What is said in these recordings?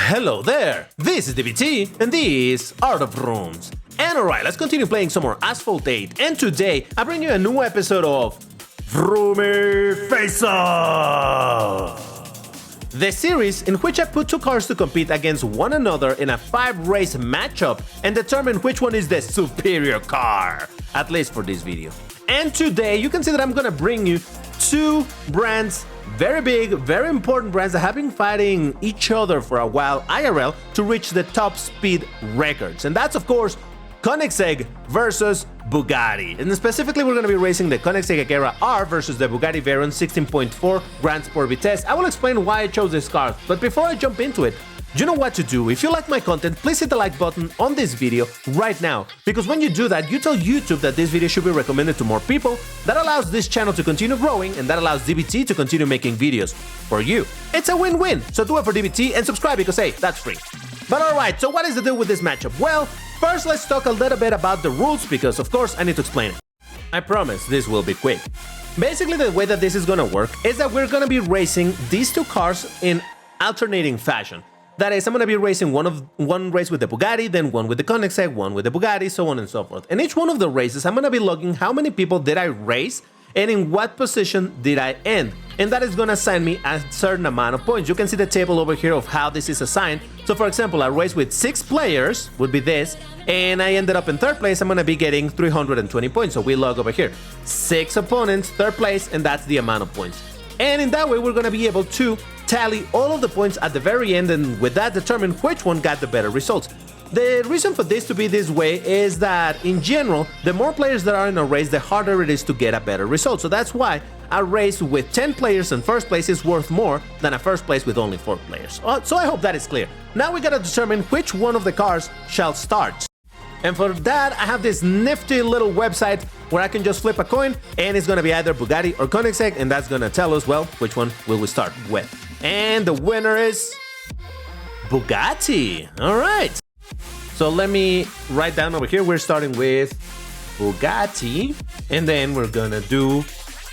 Hello there, this is 𝐕𝐑𝐎𝐻 and this is Art of Runes. And alright, let's continue playing some more Asphalt 8, and today I bring you a new episode of Roomie Face Off! The series in which I put two cars to compete against one another in a 5-race matchup and determine which one is the superior car, at least for this video. And today you can see that I'm gonna bring you two brands, very big, very important brands that have been fighting each other for a while, IRL, to reach the top speed records. And that's of course 𝐕𝐑𝐂𝐄 versus Bugatti. And specifically we're going to be racing the 𝐕𝐂𝐂𝐄 𝐅𝐅 versus the Bugatti Veyron 16.4 Grand Sport Vitesse. I will explain why I chose this car, but before I jump into it, you know what to do. If you like my content, please hit the like button on this video right now, because when you do that, you tell YouTube that this video should be recommended to more people. That allows this channel to continue growing, and that allows 𝐕𝐑𝐻 to continue making videos for you. It's a win-win, so do it for 𝐕𝐑𝐻 and subscribe because hey, that's free. But alright, so what is the deal with this matchup? Well, first let's talk a little bit about the rules, because of course I need to explain it. I promise this will be quick. Basically the way that this is gonna work is that we're gonna be racing these two cars in alternating fashion. That is, I'm gonna be racing one race with the Bugatti, then one with the 𝐕𝐂𝐂𝐄, one with the Bugatti, so on and so forth. And each one of the races, I'm gonna be logging how many people did I race and in what position did I end. And that is gonna assign me a certain amount of points. You can see the table over here of how this is assigned. So for example, a race with 6 players would be this, and I ended up in 3rd place, I'm gonna be getting 320 points. So we log over here, 6 opponents, 3rd place, and that's the amount of points. And in that way, we're gonna be able to tally all of the points at the very end, and with that determine which one got the better results. The reason for this to be this way is that in general, the more players that are in a race, the harder it is to get a better result. So that's why a race with 10 players in 1st place is worth more than a 1st place with only 4 players. So I hope that is clear. Now we gotta determine which one of the cars shall start. And for that, I have this nifty little website where I can just flip a coin, and it's gonna be either Bugatti or 𝐕𝐂𝐂𝐄, and that's gonna tell us, well, which one will we start with. And the winner is Bugatti. All right. So let me write down over here, we're starting with Bugatti, and then we're gonna do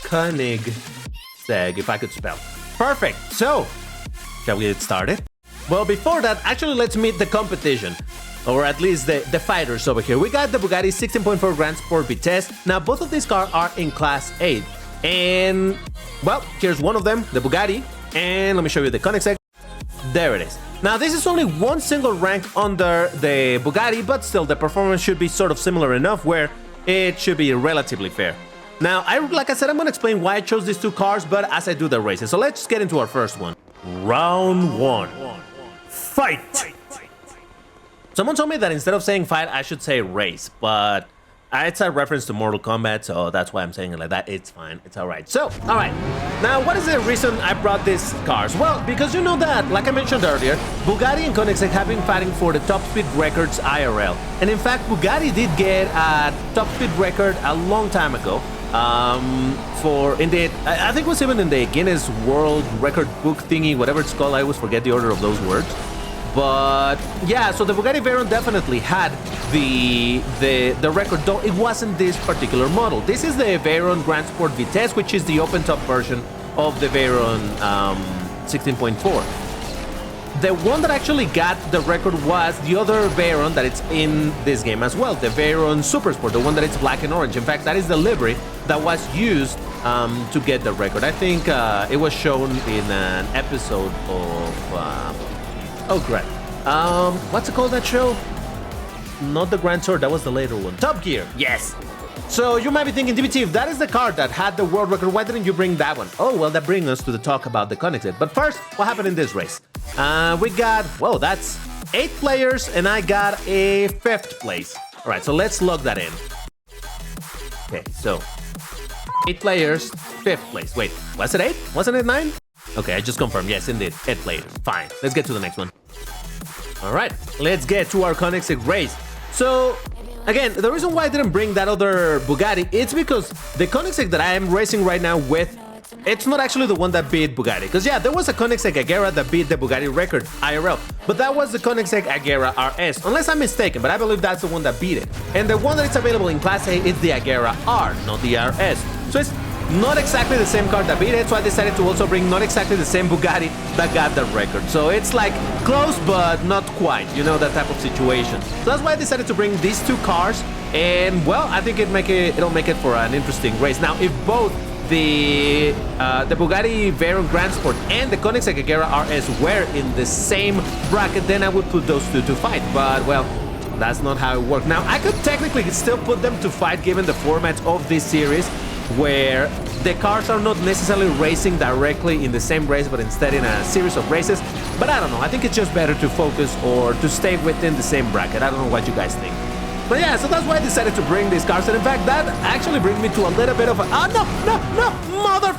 𝐕𝐂𝐂𝐄, if I could spell. Perfect. So, shall we get started? Well, before that, actually, let's meet the competition. Or at least the fighters over here. We got the Bugatti 16.4 Grand Sport Vitesse. Now, both of these cars are in Class 8. And, well, here's one of them, the Bugatti. And let me show you the 𝐕𝐂𝐂𝐄. There it is. Now, this is only one single rank under the Bugatti, but still, the performance should be sort of similar enough where it should be relatively fair. Now, like I said, I'm going to explain why I chose these two cars, but as I do the races. So let's get into our first one. Round 1. Fight! Someone told me that instead of saying fight, I should say race, but it's a reference to Mortal Kombat, so that's why I'm saying it like that. It's fine. It's all right. So, all right. Now, what is the reason I brought these cars? Well, because you know that, like I mentioned earlier, Bugatti and 𝐕𝐂𝐂𝐄 have been fighting for the top speed records IRL. And in fact, Bugatti did get a top speed record a long time ago. I think it was even in the Guinness World Record book thingy, whatever it's called. I always forget the order of those words. But yeah, so the Bugatti Veyron definitely had the record, though it wasn't this particular model. This is the Veyron Grand Sport Vitesse, which is the open top version of the Veyron 16.4. The one that actually got the record was the other Veyron that it's in this game as well, the Veyron Super Sport, the one that it's black and orange. In fact, that is the livery that was used to get the record. I think it was shown in an episode of oh, crap. What's it called, that show? Not the Grand Tour, that was the later one. Top Gear, yes. So you might be thinking, 𝐕𝐑𝐻, if that is the car that had the world record, why didn't you bring that one? Oh, well, that brings us to the talk about the 𝐕𝐂𝐂𝐄. But first, what happened in this race? We got, well, that's 8 players, and I got a 5th place. All right, so let's log that in. Okay, so 8 players, 5th place. Wait, was it 8? Wasn't it 9? Okay, I just confirmed. Yes, indeed. 8 players. Fine. Let's get to the next one. All right, let's get to our 𝐕𝐂𝐂𝐄 race. So, again, the reason why I didn't bring that other Bugatti, it's because the 𝐕𝐂𝐂𝐄 that I am racing right now with, it's not actually the one that beat Bugatti. Because, yeah, there was a 𝐕𝐂𝐂𝐄 𝐎�𝐅 that beat the Bugatti record, IRL. But that was the 𝐕𝐂𝐂𝐄 𝐎�𝐅 RS, unless I'm mistaken, but I believe that's the one that beat it. And the one that is available in Class A is the 𝐎�𝐅 R, not the RS. So it's not exactly the same car that beat it, so I decided to also bring not exactly the same Bugatti that got the record. So it's like close, but not quite, you know, that type of situation. So that's why I decided to bring these two cars, and well, I think it'll make it for an interesting race. Now, if both the Bugatti Veyron Grand Sport and the 𝐕𝐑𝐂𝐄𝐅𝐅 RS were in the same bracket, then I would put those two to fight, but well, that's not how it worked. Now, I could technically still put them to fight given the format of this series, where the cars are not necessarily racing directly in the same race, but instead in a series of races. But I don't know, I think it's just better to focus or to stay within the same bracket. I don't know what you guys think. But yeah, so that's why I decided to bring these cars. And in fact, that actually brings me to a little bit of a... Oh, no, mother...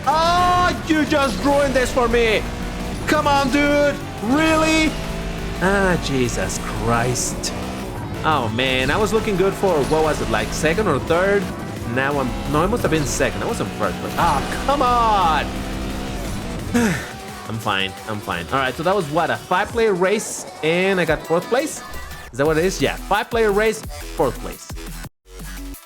Oh, you just ruined this for me. Come on, dude. Really? Ah, Jesus Christ. Oh, man, I was looking good for, what was it, like second or third? Now no, it must have been second. I wasn't first, but come on. I'm fine. All right, so that was what, a 5-player race, and I got 4th place? Is that what it is? Yeah, 5-player race, 4th place.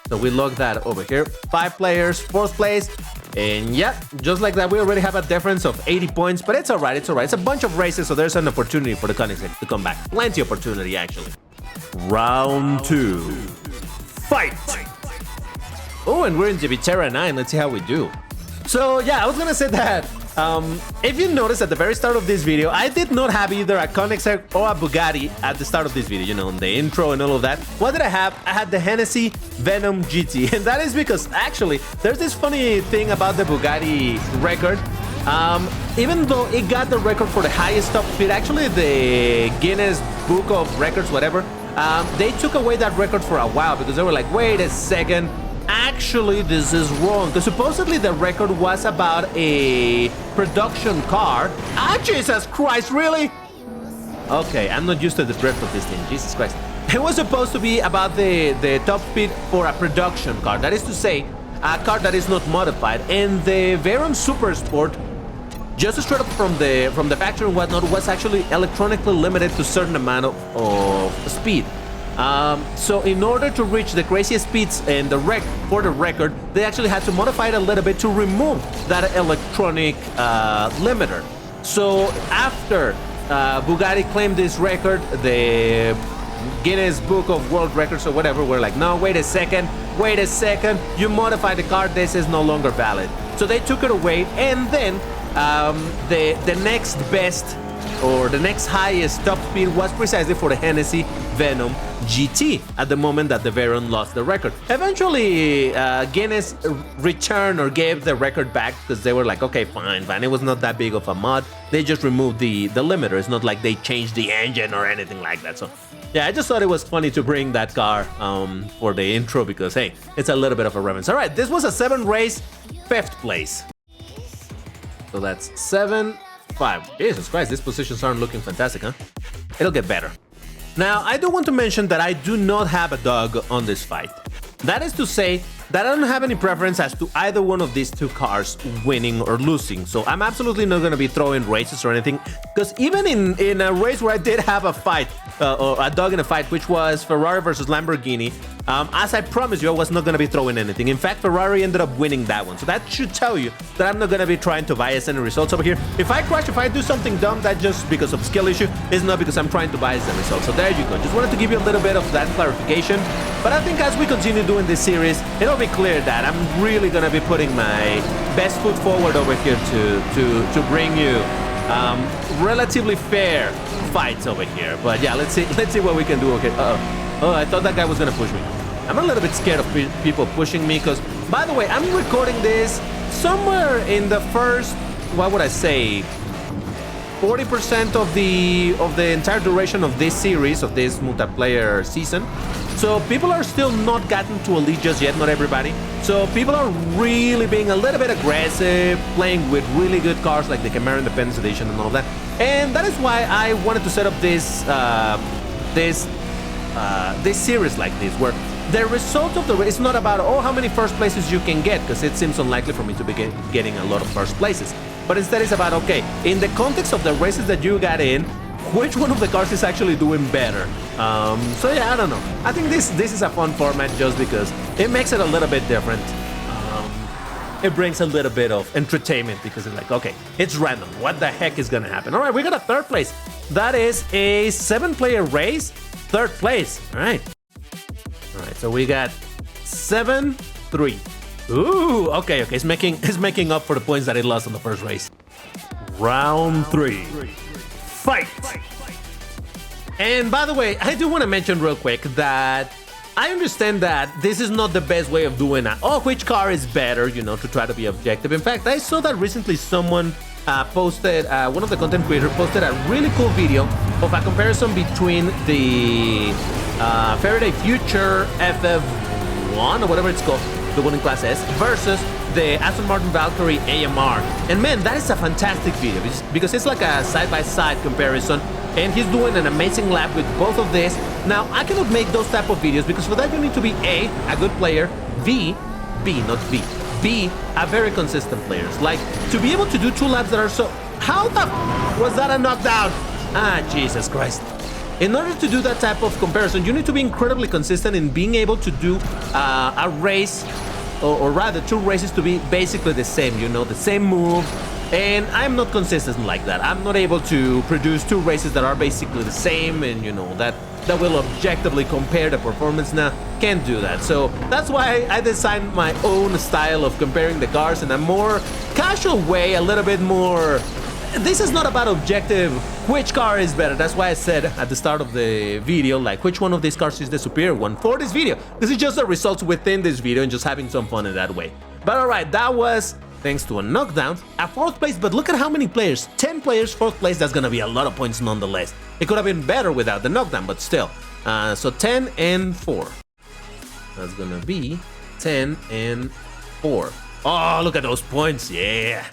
So we log that over here. 5 players, 4th place. And yeah, just like that, we already have a difference of 80 points, but it's all right. It's a bunch of races, so there's an opportunity for the 𝐕𝐑𝐂𝐄𝐄 to come back. Plenty of opportunity, actually. Round 2. Fight! Oh, and we're in Jupiter 9. Let's see how we do. So yeah, I was gonna say that if you notice at the very start of this video, I did not have either a 𝐕𝐑𝐂𝐄𝐅 or a Bugatti at the start of this video, you know, in the intro and all of that. What did I have? I had the Hennessy Venom GT, and that is because actually there's this funny thing about the Bugatti record. Even though it got the record for the highest top speed, actually the Guinness Book of Records, whatever, they took away that record for a while because they were like, wait a second, actually this is wrong, because supposedly the record was about a production car. Ah, Jesus Christ, really? Okay, I'm not used to the drift of this thing, Jesus Christ. It was supposed to be about the top speed for a production car, that is to say, a car that is not modified, and the Veyron Super Sport, just straight up from the factory and whatnot, was actually electronically limited to a certain amount of speed. So in order to reach the craziest speeds and for the record, they actually had to modify it a little bit to remove that electronic limiter. So after Bugatti claimed this record, the Guinness Book of World Records or whatever were like, no, wait a second, you modified the car, this is no longer valid. So they took it away, and then the next best or the next highest top speed was precisely for the Hennessy Venom GT at the moment that the Veyron lost the record. Eventually, Guinness returned or gave the record back because they were like, okay, fine, it was not that big of a mod. They just removed the limiter. It's not like they changed the engine or anything like that. So yeah, I just thought it was funny to bring that car for the intro because, hey, it's a little bit of a reference. All right, this was a 7 race, 5th place. So that's 7, 5. Jesus Christ, these positions aren't looking fantastic, huh? It'll get better. Now, I do want to mention that I do not have a dog on this fight. That is to say that I don't have any preference as to either one of these two cars winning or losing. So I'm absolutely not going to be throwing races or anything, because even in a race where I did have a fight, or a dog in a fight, which was Ferrari versus Lamborghini, as I promised you, I was not going to be throwing anything. In fact, Ferrari ended up winning that one. So that should tell you that I'm not going to be trying to bias any results over here. If I crash, if I do something dumb, that's just because of skill issue. It's not because I'm trying to bias the results. So there you go. Just wanted to give you a little bit of that clarification. But I think as we continue doing this series, it'll be clear that I'm really going to be putting my best foot forward over here to bring you relatively fair fights over here. But yeah, let's see what we can do. Okay. Oh, I thought that guy was going to push me. I'm a little bit scared of people pushing me because, by the way, I'm recording this somewhere in the first, what would I say, 40% of the entire duration of this series, of this multiplayer season. So people are still not gotten to Elite just yet, not everybody. So people are really being a little bit aggressive, playing with really good cars like the Camaro Independence Edition and all of that. And that is why I wanted to set up this this series like this, where the result of the race is not about, oh, how many first places you can get, because it seems unlikely for me to be getting a lot of first places. But instead it's about, okay, in the context of the races that you got in, which one of the cars is actually doing better? So yeah, I don't know. I think this is a fun format just because it makes it a little bit different. it brings a little bit of entertainment because it's like, okay, it's random. What the heck is gonna happen? All right, we got a third place. That is a 7-player race, third place. All right, so we got 7-3. Ooh, okay, it's making up for the points that it lost in the first race. Round 3, fight. And by the way, I do want to mention real quick that I understand that this is not the best way of doing it. Oh, which car is better, you know, to try to be objective. In fact, I saw that recently someone posted, one of the content creators posted a really cool video of a comparison between the Faraday Future FF1 or whatever it's called, the one in Class S, versus the Aston Martin Valkyrie AMR. And man, that is a fantastic video because it's like a side-by-side comparison, and he's doing an amazing lap with both of this. Now, I cannot make those type of videos because for that you need to be A, a good player, B, not B, a very consistent player. Like, to be able to do 2 laps that are so... How the was that a knockdown? Ah, Jesus Christ. In order to do that type of comparison, you need to be incredibly consistent in being able to do a race, or rather 2 races to be basically the same, you know, the same move. And I'm not consistent like that. I'm not able to produce 2 races that are basically the same and, you know, that will objectively compare the performance. Now, can't do that. So that's why I designed my own style of comparing the cars in a more casual way, a little bit more... This is not about objective, which car is better. That's why I said at the start of the video, like, which one of these cars is the superior one for this video. This is just the results within this video and just having some fun in that way. But alright, that was, thanks to a knockdown, a 4th place. But look at how many players, 10 players, 4th place. That's gonna be a lot of points nonetheless. It could have been better without the knockdown, but still. So 10 and 4. That's gonna be 10 and 4. Oh, look at those points, yeah.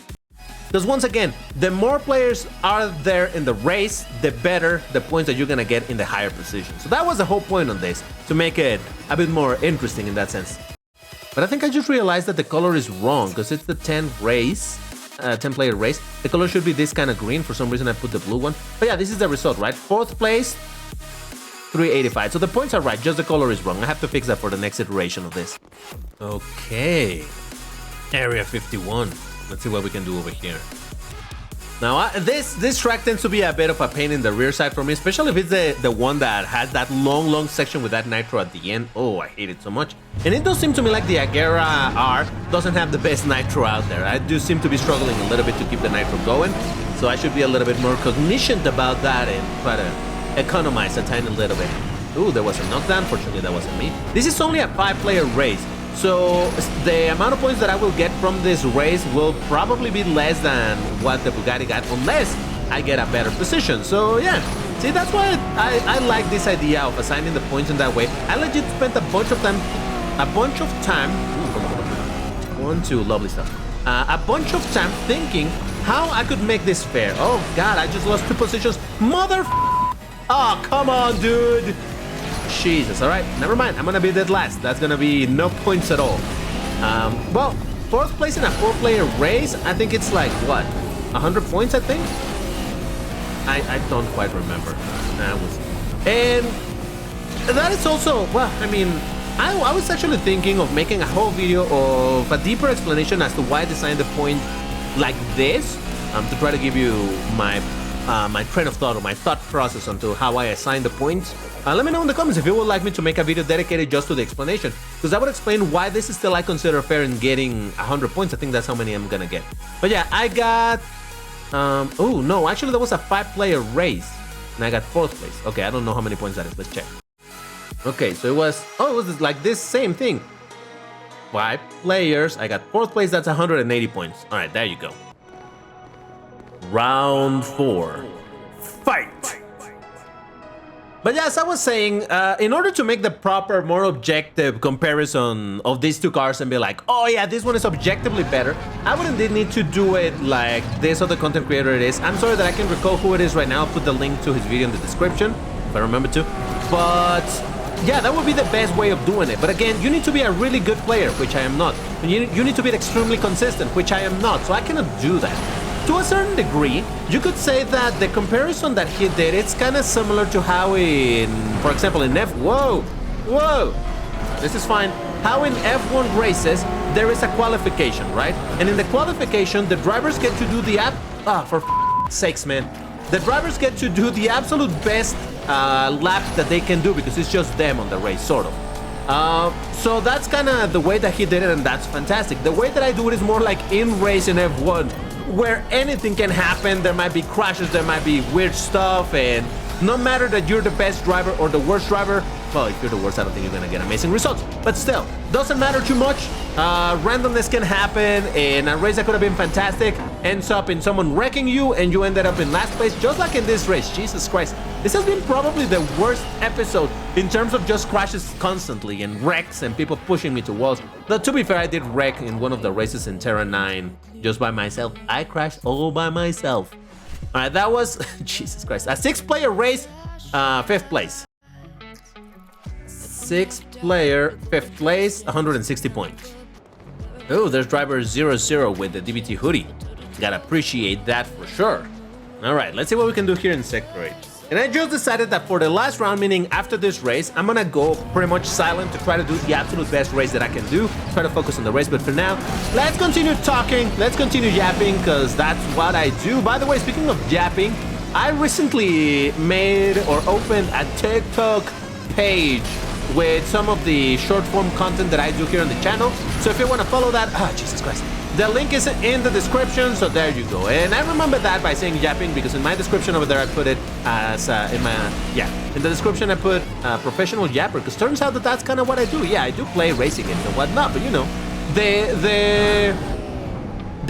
Because once again, the more players are there in the race, the better the points that you're gonna get in the higher position. So that was the whole point on this, to make it a bit more interesting in that sense. But I think I just realized that the color is wrong, because it's the 10-player race. The color should be this kind of green. For some reason I put the blue one. But yeah, this is the result, right? 4th place, 385. So the points are right, just the color is wrong. I have to fix that for the next iteration of this. Okay. Area 51. Let's see what we can do over here. Now, this track tends to be a bit of a pain in the rear side for me, especially if it's the one that has that long section with that nitro at the end. Oh, I hate it so much. And it does seem to me like the 𝐅𝐅 doesn't have the best nitro out there. I do seem to be struggling a little bit to keep the nitro going, so I should be a little bit more cognizant about that and try to economize a tiny little bit. Ooh, there was a knockdown. Fortunately, that wasn't me. This is only a 5-player race. So the amount of points that I will get from this race will probably be less than what the Bugatti got, unless I get a better position. So yeah, see, that's why I like this idea of assigning the points in that way. I legit spent a bunch of time, lovely stuff. A bunch of time thinking how I could make this fair. Oh God, I just lost 2 positions. Oh, come on, dude. Jesus, all right, never mind. I'm gonna be dead last. That's gonna be no points at all. Well, 4th place in a 4-player race, I think it's like, what, 100 points, I think? I don't quite remember. And that is also, well, I mean, I was actually thinking of making a whole video of a deeper explanation as to why I designed the point like this, to try to give you my train of thought, or my thought process onto how I assign the points. Let me know in the comments if you would like me to make a video dedicated just to the explanation, because I would explain why this is still I consider fair in getting 100 points. I think that's how many I'm gonna get. But yeah, I got... oh, no, actually that was a 5-player race, and I got 4th place. Okay, I don't know how many points that is. Let's check. Okay, so it was... Oh, it was like this same thing. 5 players. I got 4th place. That's 180 points. All right, there you go. Round 4. Fight! But yeah, as I was saying, in order to make the proper, more objective comparison of these 2 cars and be like, oh yeah, this one is objectively better, I wouldn't need to do it like this other content creator it is. I'm sorry that I can't recall who it is right now. I'll put the link to his video in the description, if I remember to. But yeah, that would be the best way of doing it. But again, you need to be a really good player, which I am not. And you need to be extremely consistent, which I am not. So I cannot do that. To a certain degree, you could say that the comparison that he did, it's kind of similar to how in, for example, in Whoa! This is fine. how in F1 races there is a qualification, right? And in the qualification, the drivers get to do the for sakes, man. The drivers get to do the absolute best lap that they can do because it's just them on the race, sort of. So that's kind of the way that he did it, and that's fantastic. The way that I do it is more like in race in F1, where anything can happen. There might be crashes, there might be weird stuff, and no matter that you're the best driver or the worst driver, well, if you're the worst, I don't think you're gonna get amazing results. But still, doesn't matter too much. Randomness can happen, and a race that could have been fantastic ends up in someone wrecking you, and you ended up in last place, just like in this race. Jesus Christ. This has been probably the worst episode in terms of just crashes constantly, and wrecks, and people pushing me to walls. Though, to be fair, I did wreck in one of the races in Terra 9 just by myself. I crashed all by myself. All right, that was, Jesus Christ, a 6-player race, 5th place. 6-player, 5th place, 160 points. Oh, there's driver 00 with the DVT hoodie. Gotta appreciate that for sure. All right, let's see what we can do here in Sector 8. And I just decided that for the last round, meaning after this race, I'm gonna go pretty much silent to try to do the absolute best race that I can do. Try to focus on the race, but for now, let's continue talking. Let's continue yapping, because that's what I do. By the way, speaking of yapping, I recently made or opened a TikTok page with some of the short form content that I do here on the channel. So if you want to follow that, Jesus Christ, the link is in the description, so there you go. And I remember that by saying yapping, because in my description over there I put it as in the description I put professional yapper, because turns out that that's kind of what I do. Yeah, I do play racing games and whatnot, but you know, the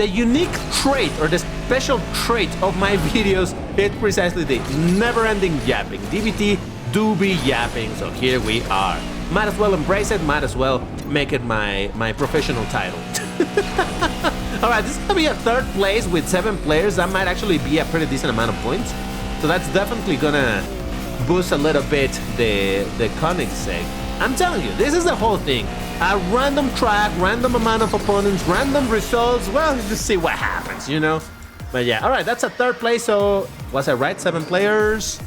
unique trait or the special trait of my videos is precisely the never-ending yapping. DVT do be yapping, so here we are. Might as well embrace it, might as well make it my professional title. All right, this is gonna be a 3rd place with 7 players. That might actually be a pretty decent amount of points, so that's definitely gonna boost a little bit the 𝐬𝐂𝐂𝐄. I'm telling you, this is the whole thing. A random track, random amount of opponents, random results. Well, just see what happens, you know. But yeah, all right, that's a 3rd place. So was I right? 7 players.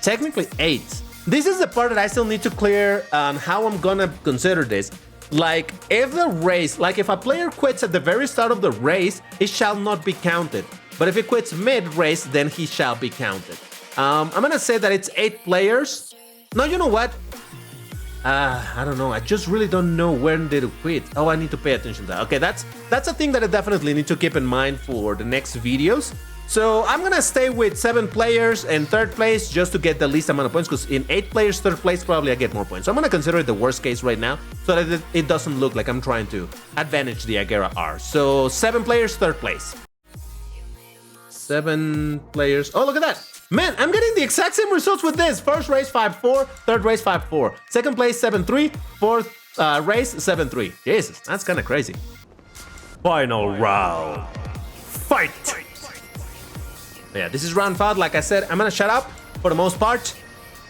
Technically 8. This is the part that I still need to clear on how I'm gonna consider this. Like, if the race, like if a player quits at the very start of the race, it shall not be counted. But if he quits mid-race, then he shall be counted. I'm gonna say that it's 8 players. No, you know what? I don't know. I just really don't know when did it quit. Oh, I need to pay attention to that. Okay, that's a thing that I definitely need to keep in mind for the next videos. So I'm gonna stay with 7 players and 3rd place just to get the least amount of points, because in 8 players, 3rd place, probably I get more points. So I'm gonna consider it the worst case right now, so that it doesn't look like I'm trying to advantage the 𝐅𝐅. So 7 players, 3rd place. 7 players. Oh, look at that. Man, I'm getting the exact same results with this. 1st race 5-4, 3rd race 5-4, 2nd place 7-3, 4th race 7-3. Jesus, that's kind of crazy. Final round. Fight! Yeah, this is round 5. Like I said, I'm gonna shut up for the most part,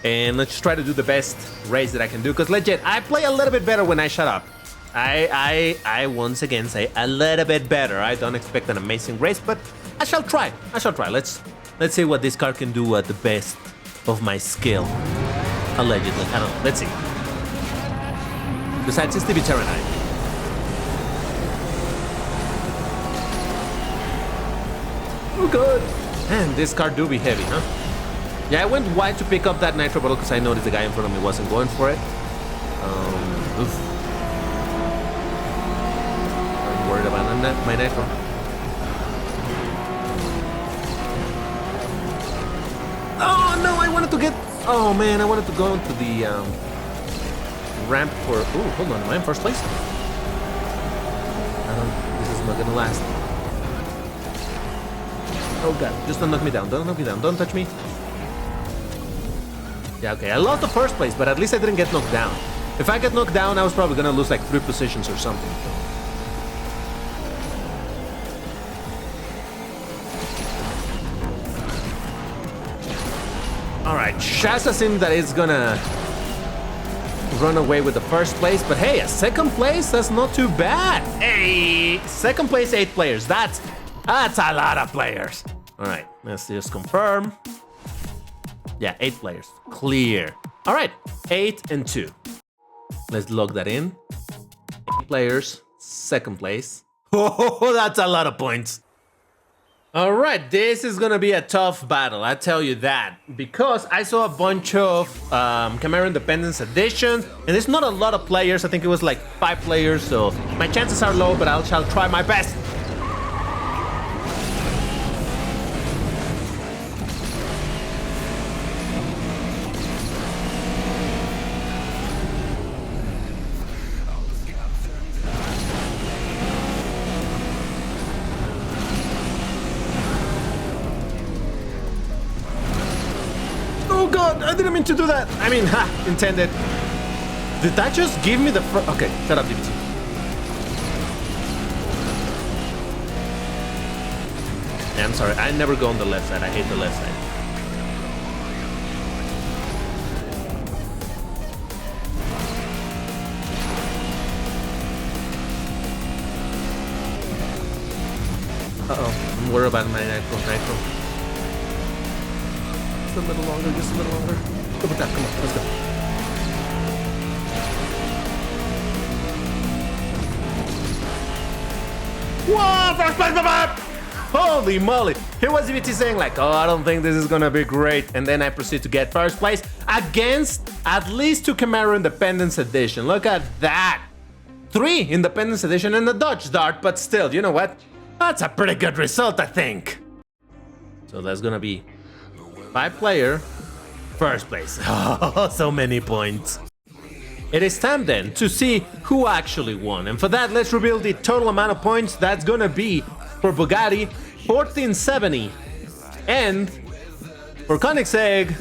and let's just try to do the best race that I can do, because legit, I play a little bit better when I shut up. I once again say a little bit better. I don't expect an amazing race, but I shall try. Let's see what this car can do at the best of my skill. Allegedly, I don't know. Let's see. Besides, it's the Terra 9. Oh god. Man, this car do be heavy, huh? Yeah, I went wide to pick up that nitro bottle because I noticed the guy in front of me wasn't going for it. Oof. I'm worried about my nitro. Oh no, I wanted to get... Oh man, I wanted to go into the ramp for... Oh, hold on, am I in 1st place? This is not gonna last. Oh god, just don't knock me down, don't knock me down, don't touch me. Yeah, okay, I lost the 1st place, but at least I didn't get knocked down. If I get knocked down, I was probably gonna lose like 3 positions or something. Alright, Shasta seems that it's gonna run away with the 1st place, but hey, a 2nd place, that's not too bad. Hey, 2nd place, 8 players, that's a lot of players. Alright, let's just confirm. Yeah, 8 players, clear. Alright, 8 and 2. Let's log that in. players, second place. Oh, that's a lot of points. All right, this is gonna be a tough battle, I tell you that, because I saw a bunch of 𝐬𝐅𝐼r Independence editions, and there's not a lot of players. I think it was like 5 players, so my chances are low, but I shall try my best. Oh god, I didn't mean to do that. I mean, intended. Did that just give me the okay, shut up, DBT. Yeah, I'm sorry, I never go on the left side. I hate the left side. Uh-oh, I'm worried about my nitro. A little longer, just a little longer. Go with that, come on, let's go. Whoa, first place, my. Holy moly. Here was DBT saying like, oh, I don't think this is gonna be great. And then I proceed to get first place against at least 2 𝐬𝐅𝐼r Independence Edition. Look at that. 3 Independence Edition and the Dodge Dart, but still, you know what? That's a pretty good result, I think. So that's gonna be 5-player, first place. Oh, so many points. It is time then to see who actually won. And for that, let's reveal the total amount of points. That's gonna be for Bugatti, 1470. And for 𝐂𝐂𝐿,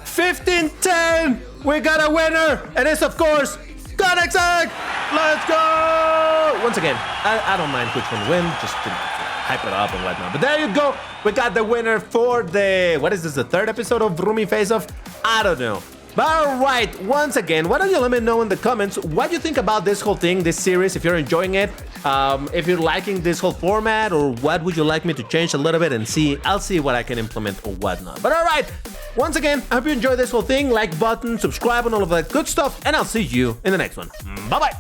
1510. We got a winner. And it's, of course, 𝐂𝐂𝐿. Let's go. Once again, I don't mind which one wins, just to hype it up and whatnot. But there you go. We got the winner for the, what is this, the 3rd episode of Roomie Face-Off? I don't know. But alright, once again, why don't you let me know in the comments what you think about this whole thing, this series, if you're enjoying it, if you're liking this whole format, or what would you like me to change a little bit and see, I'll see what I can implement or whatnot. But alright, once again, I hope you enjoyed this whole thing, like button, subscribe and all of that good stuff, and I'll see you in the next one. Bye-bye!